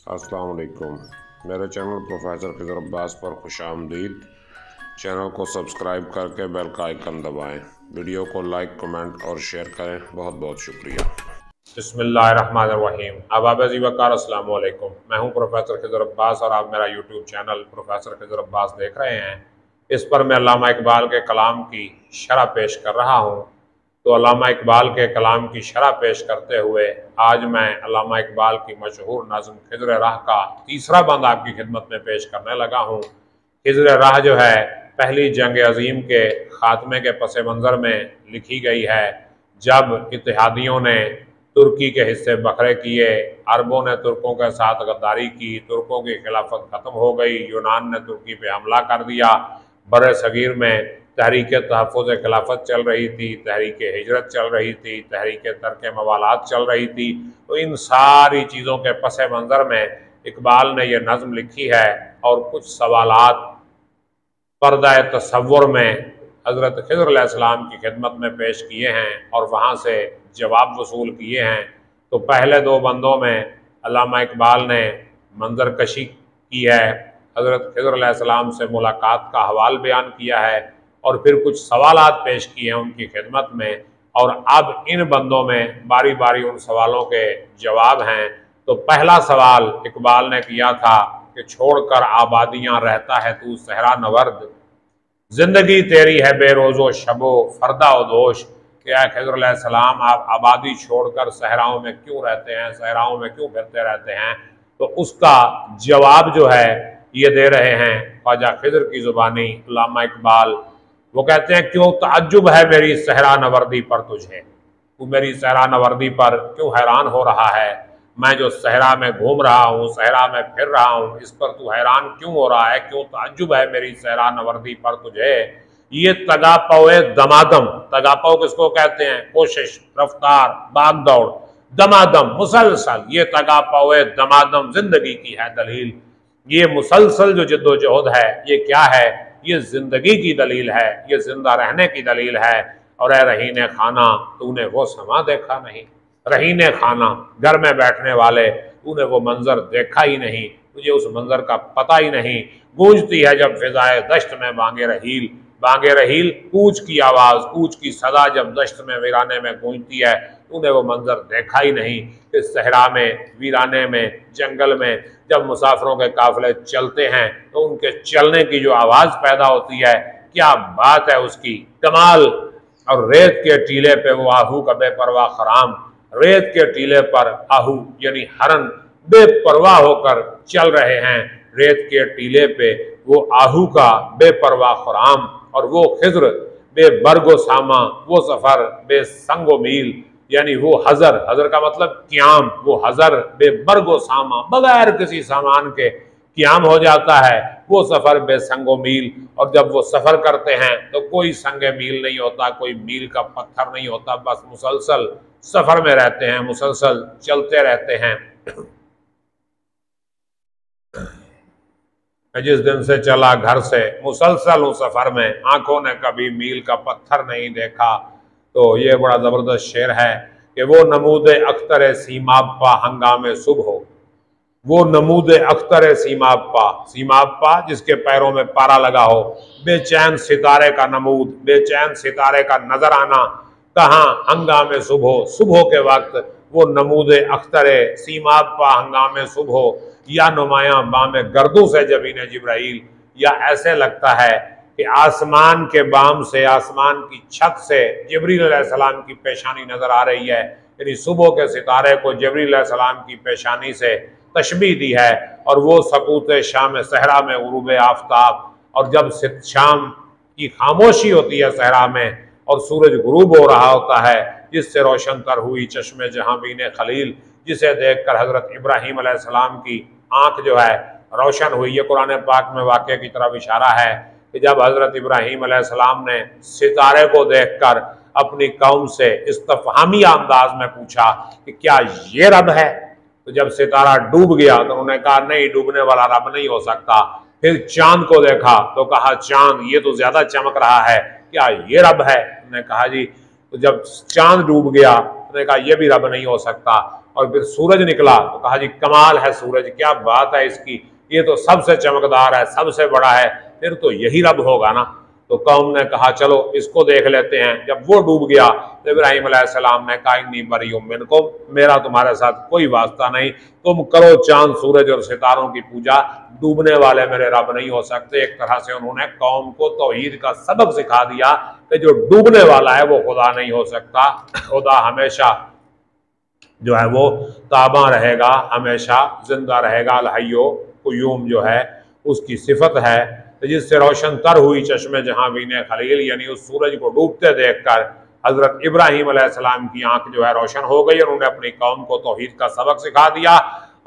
अस्सलाम वालेकुम। मेरे चैनल प्रोफेसर खिज़र अब्बास पर खुशामदीद। चैनल को सब्सक्राइब करके बेल का आइकन दबाएं। वीडियो को लाइक, कमेंट और शेयर करें। बहुत बहुत शुक्रिया। बिस्मिल्लाहिर्रहमानिर्रहीम। अहबाब वक़ार अस्सलाम वालेकुम। मैं हूं प्रोफेसर खिज़र अब्बास और आप मेरा YouTube channel professor Khizar Abbas देख रहे हैं। इस पर मैं अल्लामा इकबाल के कलाम की शरह पेश कर रहा हूं। तो अल्लामा इकबाल के कलाम की शरह पेश करते हुए आज मैं अल्लामा इकबाल की मशहूर नज़्म खिज़्र राह का तीसरा बंद आपकी खिदमत में पेश करने लगा हूँ। खिज़्र राह जो है पहली जंग अज़ीम के ख़ात्मे के पस मंज़र में लिखी गई है, जब इत्तेहादियों ने तुर्की के हिस्से बखरे किए, अरबों ने तुर्कों के साथ गद्दारी की, तुर्कों की खिलाफत ख़त्म हो गई, यूनान ने तुर्की पे हमला कर दिया, बर सगीर में तहरीक तहफ़्फ़ुज़ खिलाफत चल रही थी, तहरीक हिजरत चल रही थी, तहरीक तर्क मवालात चल रही थी। तो इन सारी चीज़ों के पस मंज़र में इकबाल ने यह नज़्म लिखी है और कुछ सवालात पर्दा तसव्वुर में हज़रत खिज़्र अलैहिस्सलाम की खिदमत में पेश किए हैं और वहाँ से जवाब वसूल किए हैं। तो पहले दो बंदों में अल्लामा इकबाल ने मंजर कशी की है, हज़रत खिज़्र अलैहिस्सलाम से मुलाकात का हवाल बयान किया है और फिर कुछ सवालात पेश किए हैं उनकी खिदमत में। और अब इन बंदों में बारी बारी उन सवालों के जवाब हैं। तो पहला सवाल इकबाल ने किया था कि छोड़कर आबादियाँ रहता है तू सहरा नवर्द, जिंदगी तेरी है बेरोज़ो शबो फरदा दोष। क्या खिज़्र अलैहिस्सलाम आप आबादी छोड़कर सहराओं में क्यों रहते हैं, सहराओं में क्यों फिरते रहते हैं? तो उसका जवाब जो है ये दे रहे हैं ख्वाजा खिज़्र की ज़ुबानी अल्लामा इकबाल। वो कहते हैं क्यों तअज्जुब है मेरी सहरा नवर्दी पर तुझे, तू मेरी सहरा नवर्दी पर क्यों हैरान हो रहा है? मैं जो सहरा में घूम रहा हूँ, सहरा में फिर रहा हूँ, इस पर तू हैरान क्यों हो रहा है? क्यों ताज्जुब है मेरी सहरा नवर्दी पर तुझे? ये तगापो दमादम, तगापो किसको कहते हैं? कोशिश, रफ्तार, भाग दौड़, दमादम, मुसलसल, ये तगापो दमादम जिंदगी की है दलील। ये मुसलसल जो जिद्दोजहद है ये क्या है? ये जिंदगी की दलील है, ये जिंदा रहने की दलील है। और ए रहीने खाना तूने वो समा देखा नहीं, रहीने खाना घर में बैठने वाले तूने वो मंजर देखा ही नहीं, तुझे उस मंजर का पता ही नहीं। गूंजती है जब फिजाए दश्त में बांगे रहील, बांगे रहील कूच की आवाज़, कूच की सदा जब दश्त में वीराने में गूंजती है, तूने वो मंजर देखा ही नहीं। इस सहरा में, वीराने में, जंगल में जब मुसाफिरों के काफिले चलते हैं तो उनके चलने की जो आवाज़ पैदा होती है, क्या बात है उसकी, कमाल। और रेत के टीले पे वो आहू का बेपरवाह खराम, रेत के टीले पर आहू यानी हरन बेपरवाह होकर चल रहे हैं। रेत के टीले पे वो आहू का बेपरवाह खराम और वो खिज़्र बेबर्गो सामा, वो सफ़र बेसंगो मील, यानी वो हज़र, हज़र का मतलब क्याम, वो हज़र बेबर्गो सामा, बगैर किसी सामान के क्याम हो जाता है। वो सफ़र बेसंगो मील, और जब वो सफ़र करते हैं तो कोई संगे मील नहीं होता, कोई मील का पत्थर नहीं होता, बस मुसलसल सफ़र में रहते हैं, मुसलसल चलते रहते हैं। जिस दिन से चला घर से मुसलसल हूँ सफ़र में, आंखों ने कभी मील का पत्थर नहीं देखा। तो ये बड़ा ज़बरदस्त शेर है कि वो नमूद अख्तर सीमाब पा हंगामे सुबह हो, वो नमूद अख्तर सीमाब पा, सीमाब पा जिसके पैरों में पारा लगा हो, बेचैन सितारे का नमूद, बेचैन सितारे का नजर आना, कहाँ हंगामे सुबह, सुबह के वक्त वो नमूद अख्तर सीमाब पा हंगामे सुबह, या नुमाया बाम गर्दों से जबीन जिब्राइल, या ऐसे लगता है कि आसमान के बाम से, आसमान की छत से जिब्रील अलैहिस्सलाम की पेशानी नजर आ रही है। यानी सुबह के सितारे को जिब्रील अलैहिस्सलाम की पेशानी से तशबीह दी है। और वो सकूत शाम सहरा में गुरूब आफ्ताब, और जब शाम की खामोशी होती है सहरा में और सूरज गुरूब हो रहा होता है, जिससे रोशन तर हुई चश्मे जहाँ बीने खलील, जिसे देखकर हज़रत इब्राहीम अलैहिस्सलाम की आंख जो है रोशन हुई। ये कुरान पाक में वाक़े की तरफ इशारा है कि जब हज़रत इब्राहीम अलैहिस्सलाम ने सितारे को देखकर अपनी कौम से इस्तफहामी अंदाज में पूछा कि क्या ये रब है? तो जब सितारा डूब गया तो उन्होंने कहा नहीं, डूबने वाला रब नहीं हो सकता। फिर चांद को देखा तो कहा चांद ये तो ज्यादा चमक रहा है, क्या ये रब है? उन्होंने कहा जी। तो जब चांद डूब गया उन्होंने कहा यह भी रब नहीं हो सकता। और फिर सूरज निकला तो कहा जी कमाल है सूरज, क्या बात है इसकी, ये तो सबसे चमकदार है, सबसे बड़ा है, फिर तो यही रब होगा ना। तो कौम ने कहा चलो इसको देख लेते हैं। जब वो डूब गया तो इब्राहिम अलैहिस्सलाम ने कहा इन्नी बरीउम मिनकुम, मेरा तुम्हारे साथ कोई वास्ता नहीं, तुम करो चांद सूरज और सितारों की पूजा, डूबने वाले मेरे रब नहीं हो सकते। एक तरह से उन्होंने कौम को तौहीद का सबक सिखा दिया कि जो डूबने वाला है वो खुदा नहीं हो सकता, खुदा हमेशा जो है वो ताबा रहेगा, हमेशा जिंदा रहेगा। अल हय्यो क़य्यूम जो है उसकी सिफत है। तो जिससे रोशन तर हुई चश्मे जहां बीने खलील, यानी उस सूरज को डूबते देखकर हजरत इब्राहिम अलैहिस्सलाम की आंख जो है रोशन हो गई, और उन्होंने अपनी कौम को तौहीद का सबक सिखा दिया।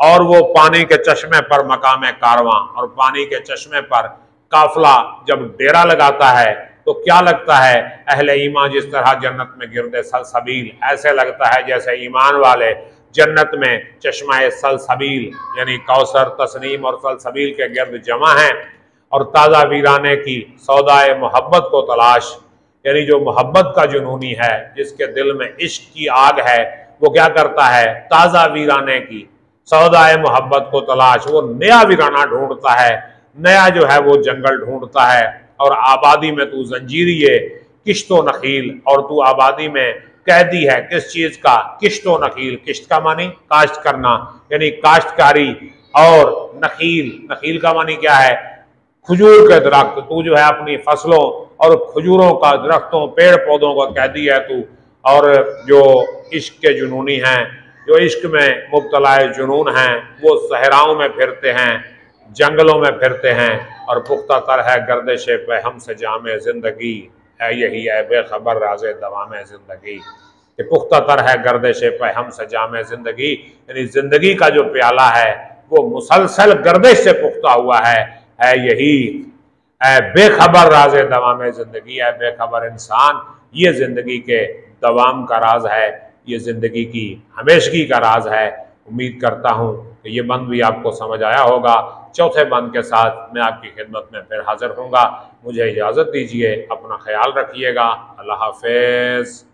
और वो पानी के चश्मे पर मकाम कारवां और पानी के चश्मे पर काफिला जब डेरा लगाता है तो क्या लगता है, अहले ईमान जिस तरह जन्नत में गिरदे सलसबील, ऐसे लगता है जैसे ईमान वाले जन्नत में चश्मा सलसबील यानी कौसर, तस्नीम और सलसबील के गिर्द जमा हैं। और ताज़ा वीराने की सौदाए मोहब्बत को तलाश, यानी जो मोहब्बत का जुनूनी है, जिसके दिल में इश्क की आग है, वो क्या करता है, ताज़ा वीराने की सौदाए मोहब्बत को तलाश, वो नया वीराना ढूंढता है, नया जो है वो जंगल ढूंढता है। और आबादी में तू जंजीरिए किश्तो नखील, और तू आबादी में कैदी है किस चीज का, किश्तो नखील, किश्त का मानी काश्त करना, यानी काश्तकारी, और नखील, नखील का मानी क्या है, खजूर के दरख्त, तू जो है अपनी फसलों और खजूरों का दरख्तों पेड़ पौधों का कैदी है तू। और जो इश्क के जुनूनी हैं, जो इश्क में मुब्तलाए जुनून हैं, वो सहराओं में फिरते हैं, जंगलों में फिरते हैं। और पुख्ता तर है गर्दिश पे हमसे जामे जिंदगी, है यही है बेखबर राज़े दवाम जिंदगी, कि पुख्ता तर है गर्दिश पे हमसे जामे जिंदगी, यानी जिंदगी का जो प्याला है वो मुसलसल गर्दिश से पुख्ता हुआ है यही है बेखबर राज़े दवाम जिंदगी, है बेखबर इंसान, ये जिंदगी के दवाम का राज है, ये जिंदगी की हमेशगी का राज है। उम्मीद करता हूँ कि ये बंद भी आपको समझ आया होगा। चौथे बंद के साथ मैं आपकी खिदमत में फिर हाजिर होऊंगा। मुझे इजाज़त दीजिए, अपना ख्याल रखिएगा। अल्लाह हाफ़िज़।